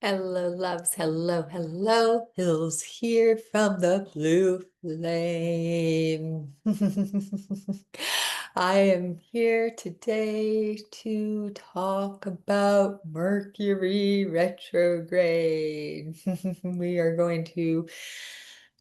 Hello, loves. Hello, hello. Hills here from the blue flame. I am here today to talk about Mercury retrograde. We are going to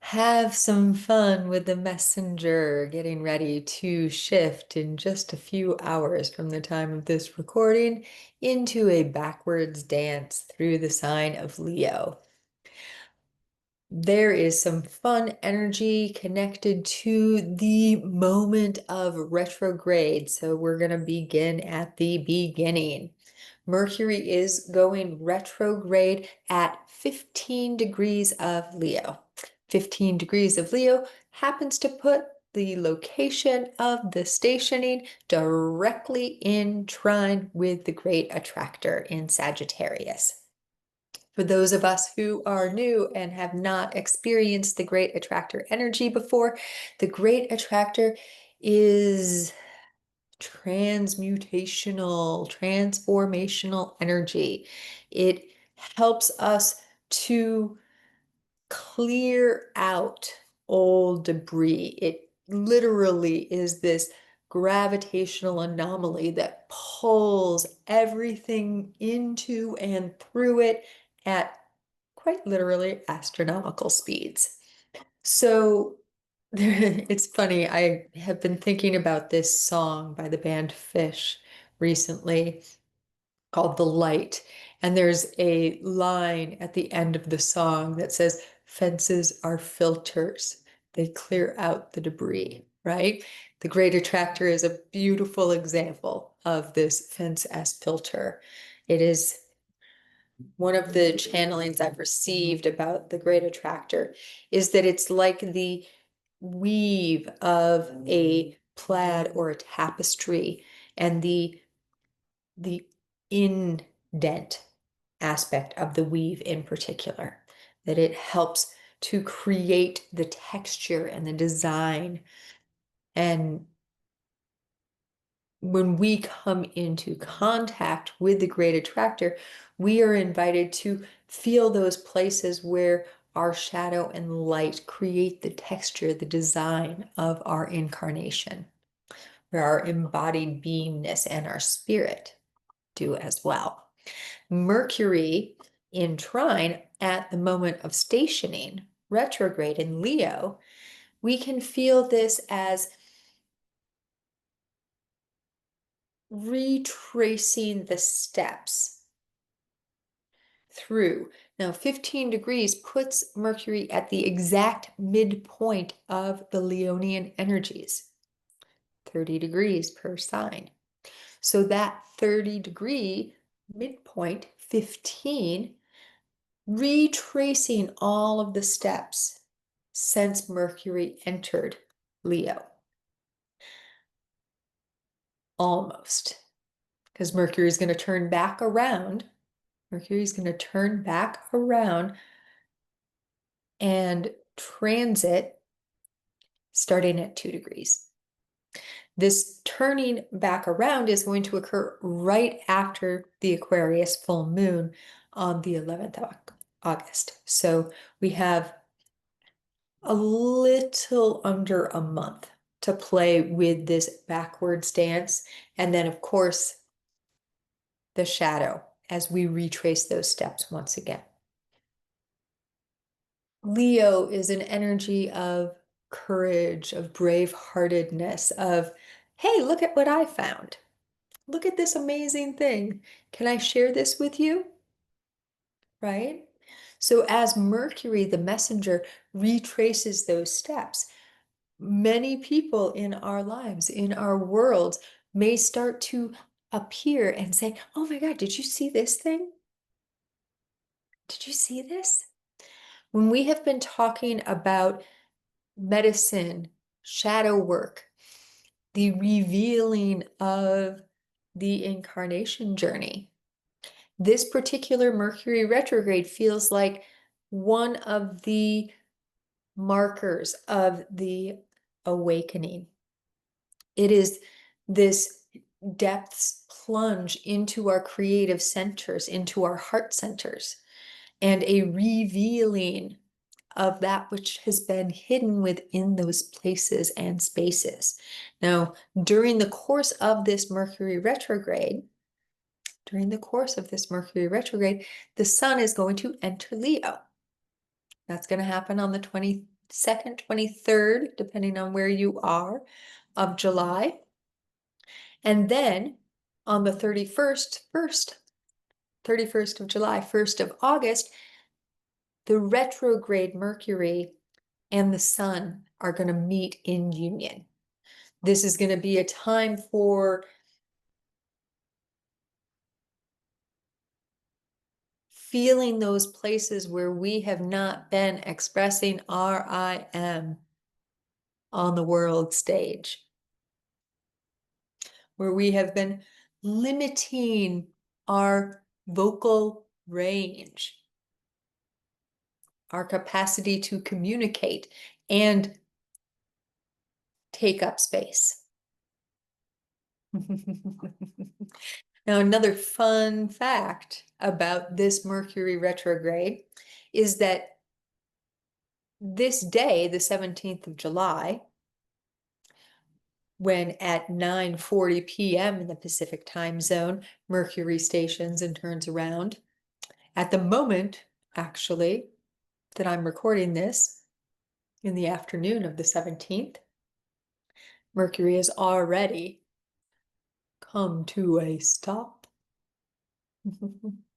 have some fun with the messenger, getting ready to shift in just a few hours from the time of this recording into a backwards dance through the sign of Leo. There is some fun energy connected to the moment of retrograde. So we're going to begin at the beginning. Mercury is going retrograde at 15 degrees of Leo. 15 degrees of Leo happens to put the location of the stationing directly in trine with the great attractor in Sagittarius. For those of us who are new and have not experienced the great attractor energy before, the great attractor is transformational energy. It helps us to clear out old debris. It literally is this gravitational anomaly that pulls everything into and through it at quite literally astronomical speeds. So it's funny, I have been thinking about this song by the band Fish recently called The Light. And there's a line at the end of the song that says, "Fences are filters, they clear out the debris," right? The Great Attractor is a beautiful example of this fence as filter. It is one of the channelings I've received about the Great Attractor is that it's like the weave of a plaid or a tapestry, and the indent aspect of the weave in particular, that it helps to create the texture and the design. And when we come into contact with the great attractor, we are invited to feel those places where our shadow and light create the texture, the design of our incarnation, where our embodied beingness and our spirit do as well. Mercury in trine at the moment of stationing, retrograde in Leo, we can feel this as retracing the steps through. Now, 15 degrees puts Mercury at the exact midpoint of the Leonian energies, 30 degrees per sign. So that 30-degree midpoint, 15, retracing all of the steps since Mercury entered Leo. Almost. Because Mercury is going to turn back around. Mercury is going to turn back around and transit starting at 2 degrees. This turning back around is going to occur right after the Aquarius full moon on the 11th of August. So we have a little under a month to play with this backwards dance. And then, of course, the shadow as we retrace those steps once again. Leo is an energy of courage, of braveheartedness, of, hey, look at what I found. Look at this amazing thing. Can I share this with you? Right? So as Mercury, the messenger, retraces those steps, many people in our lives, in our worlds, may start to appear and say, oh my God, did you see this thing? Did you see this? When we have been talking about medicine, shadow work, the revealing of the incarnation journey, this particular Mercury retrograde feels like one of the markers of the awakening. It is this depths plunge into our creative centers, into our heart centers. and a revealing of that which has been hidden within those places and spaces. Now, during the course of this Mercury retrograde, the sun is going to enter Leo. That's going to happen on the 22nd, 23rd, depending on where you are, of July. And then on the 31st of July, 1st of August, the retrograde Mercury and the sun are going to meet in union. This is going to be a time for feeling those places where we have not been expressing our I am on the world stage, where we have been limiting our vocal range, our capacity to communicate and take up space. Now, another fun fact about this Mercury retrograde is that this day, the 17th of July, when at 9:40 p.m. in the Pacific time zone, Mercury stations and turns around, at the moment, actually, that I'm recording this, in the afternoon of the 17th, Mercury has already come to a stop,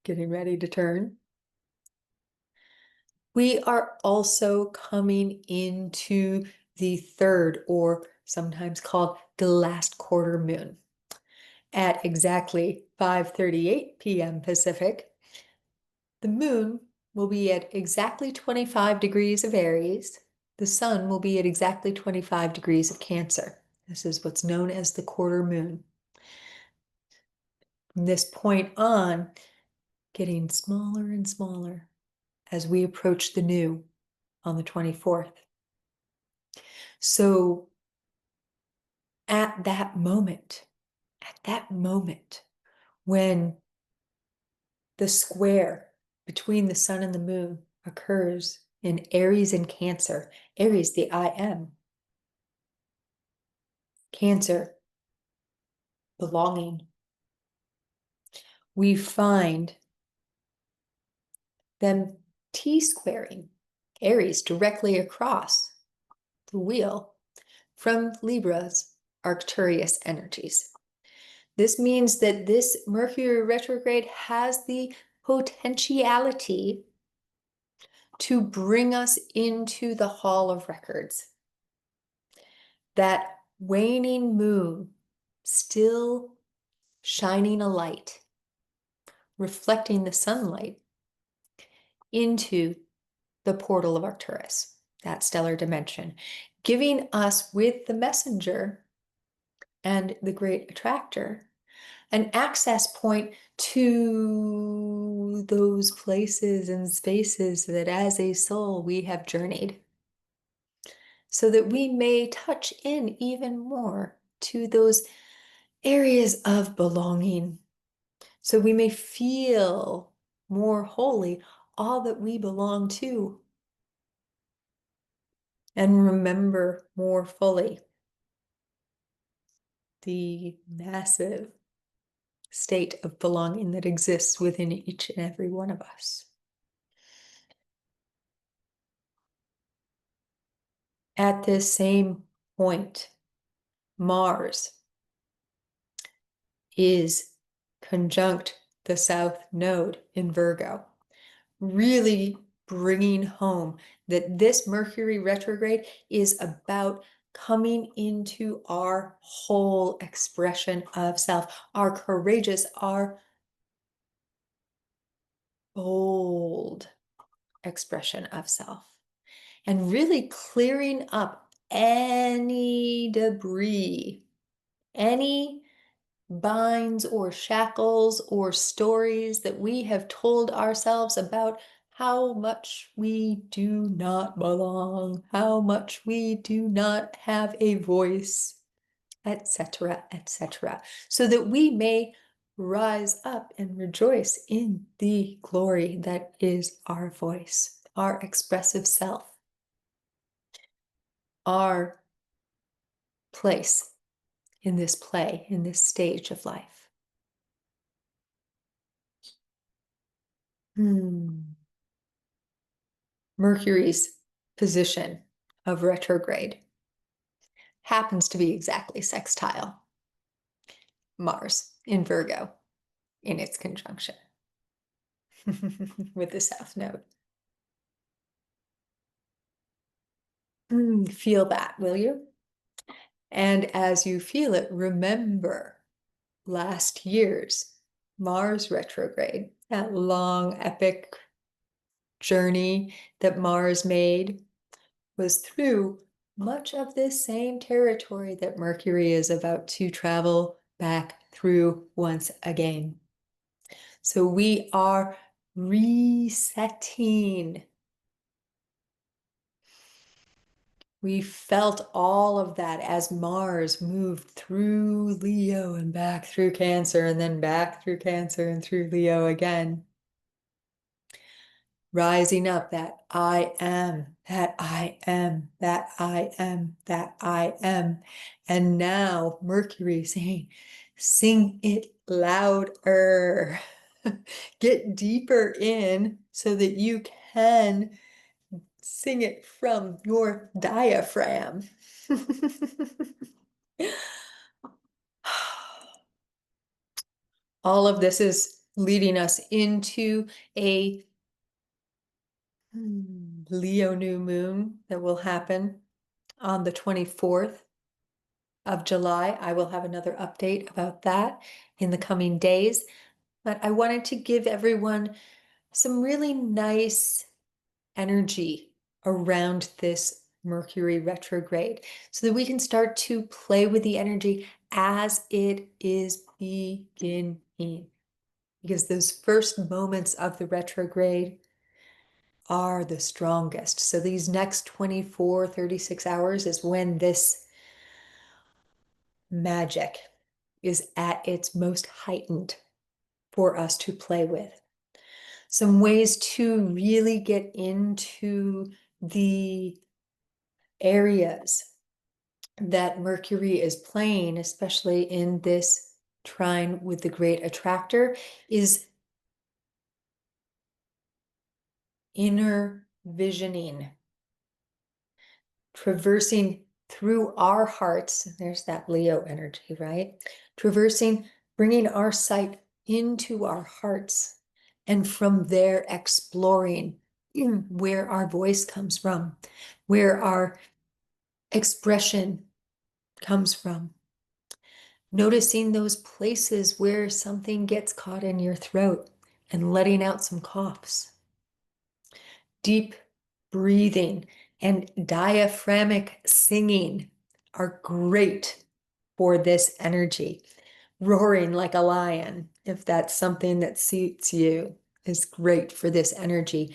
getting ready to turn. We are also coming into the third, or sometimes called the last quarter moon. At exactly 5:38 p.m. Pacific, the moon will be at exactly 25 degrees of Aries. The sun will be at exactly 25 degrees of Cancer. This is what's known as the quarter moon. From this point on, getting smaller and smaller as we approach the new on the 24th. So at that moment, when the square between the sun and the moon occurs in Aries and Cancer, Aries, the I am, Cancer, belonging, we find them T-squaring Aries directly across the wheel from Libra's Arcturus energies. This means that this Mercury retrograde has the potentiality to bring us into the Hall of Records. That waning moon still shining a light, reflecting the sunlight into the portal of Arcturus, that stellar dimension, giving us with the messenger and the great attractor an access point to those places and spaces that as a soul we have journeyed, so that we may touch in even more to those areas of belonging, so we may feel more wholly all that we belong to, and remember more fully the massive state of belonging that exists within each and every one of us. At this same point, Mars is conjunct the South Node in Virgo, really bringing home that this Mercury retrograde is about coming into our whole expression of self, our courageous, our bold expression of self, and really clearing up any debris, any binds or shackles or stories that we have told ourselves about how much we do not belong, how much we do not have a voice, etc., etc., so that we may rise up and rejoice in the glory that is our voice, our expressive self, our place in this play, in this stage of life. Mercury's position of retrograde happens to be exactly sextile Mars in Virgo in its conjunction with the South Node. Feel that, will you? And as you feel it, remember last year's Mars retrograde, that long, epic journey that Mars made was through much of this same territory that Mercury is about to travel back through once again. So we are resetting. We felt all of that as Mars moved through Leo and back through Cancer and then back through Cancer and through Leo again. Rising up that I am, that I am, that I am, that I am. And now Mercury saying, sing it louder. Get deeper in so that you can sing it from your diaphragm. All of this is leading us into a Leo new moon that will happen on the 24th of July. I will have another update about that in the coming days. But I wanted to give everyone some really nice energy around this Mercury retrograde so that we can start to play with the energy as it is beginning. Because those first moments of the retrograde are the strongest. So these next 24, 36 hours is when this magic is at its most heightened for us to play with. Some ways to really get into the areas that Mercury is playing, especially in this trine with the great attractor, is inner visioning, traversing through our hearts. There's that Leo energy, right? Traversing, bringing our sight into our hearts, and from there exploring where our voice comes from, where our expression comes from. Noticing those places where something gets caught in your throat and letting out some coughs. Deep breathing and diaphragmatic singing are great for this energy. Roaring like a lion, if that's something that suits you, is great for this energy.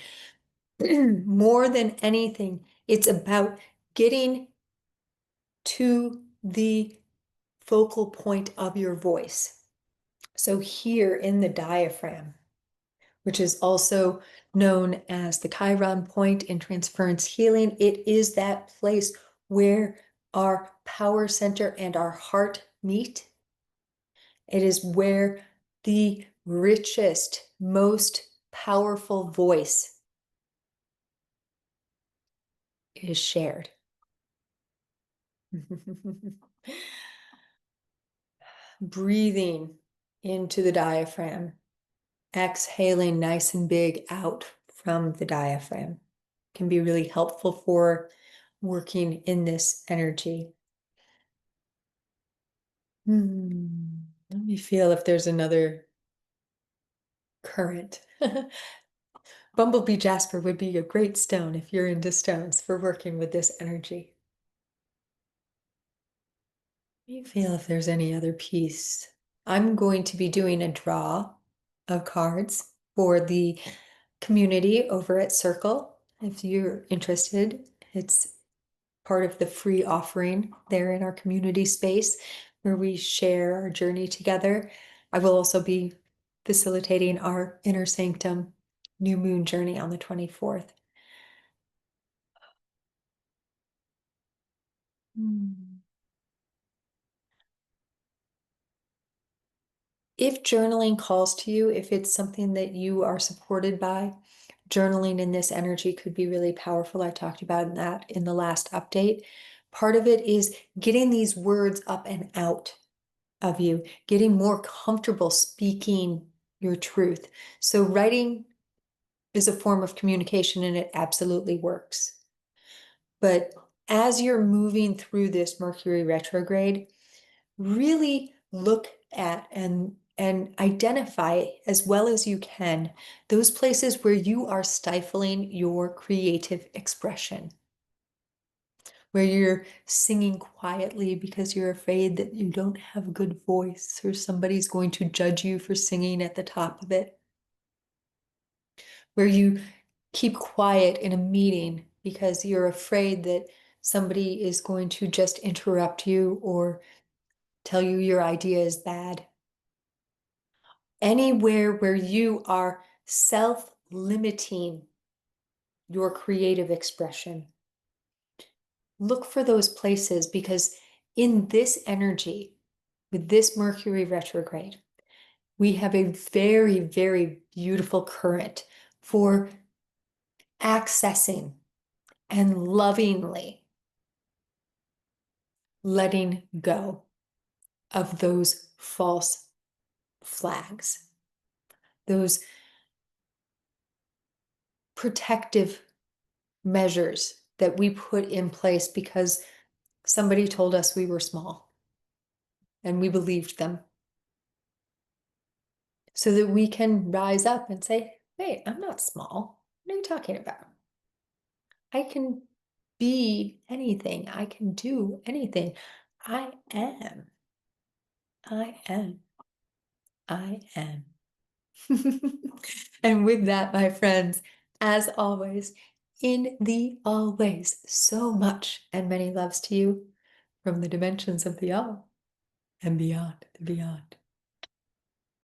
More than anything, it's about getting to the focal point of your voice. So here in the diaphragm, which is also known as the Chiron point in transference healing, it is that place where our power center and our heart meet. It is where the richest, most powerful voice is shared. Breathing into the diaphragm, exhaling nice and big out from the diaphragm can be really helpful for working in this energy. Let me feel if there's another current. Bumblebee jasper would be a great stone if you're into stones for working with this energy. Let me feel if there's any other piece. I'm going to be doing a draw of cards for the community over at Circle. If you're interested, it's part of the free offering there in our community space where we share our journey together. I will also be facilitating our inner sanctum new moon journey on the 24th. Hmm. If journaling calls to you, if it's something that you are supported by, journaling in this energy could be really powerful. I talked about that in the last update. Part of it is getting these words up and out of you, getting more comfortable speaking your truth. So writing is a form of communication and it absolutely works. But as you're moving through this Mercury retrograde, really look at and identify as well as you can those places where you are stifling your creative expression, where you're singing quietly because you're afraid that you don't have a good voice or somebody's going to judge you for singing at the top of it, where you keep quiet in a meeting because you're afraid that somebody is going to just interrupt you or tell you your idea is bad. Anywhere where you are self-limiting your creative expression, look for those places because in this energy, with this Mercury retrograde, we have a very, very beautiful current for accessing and lovingly letting go of those false flags, those protective measures that we put in place because somebody told us we were small and we believed them. So that we can rise up and say, hey, I'm not small. What are you talking about? I can be anything. I can do anything. I am. I am. I am. And with that, my friends, as always, in the always, so much and many loves to you from the dimensions of the all and beyond the beyond.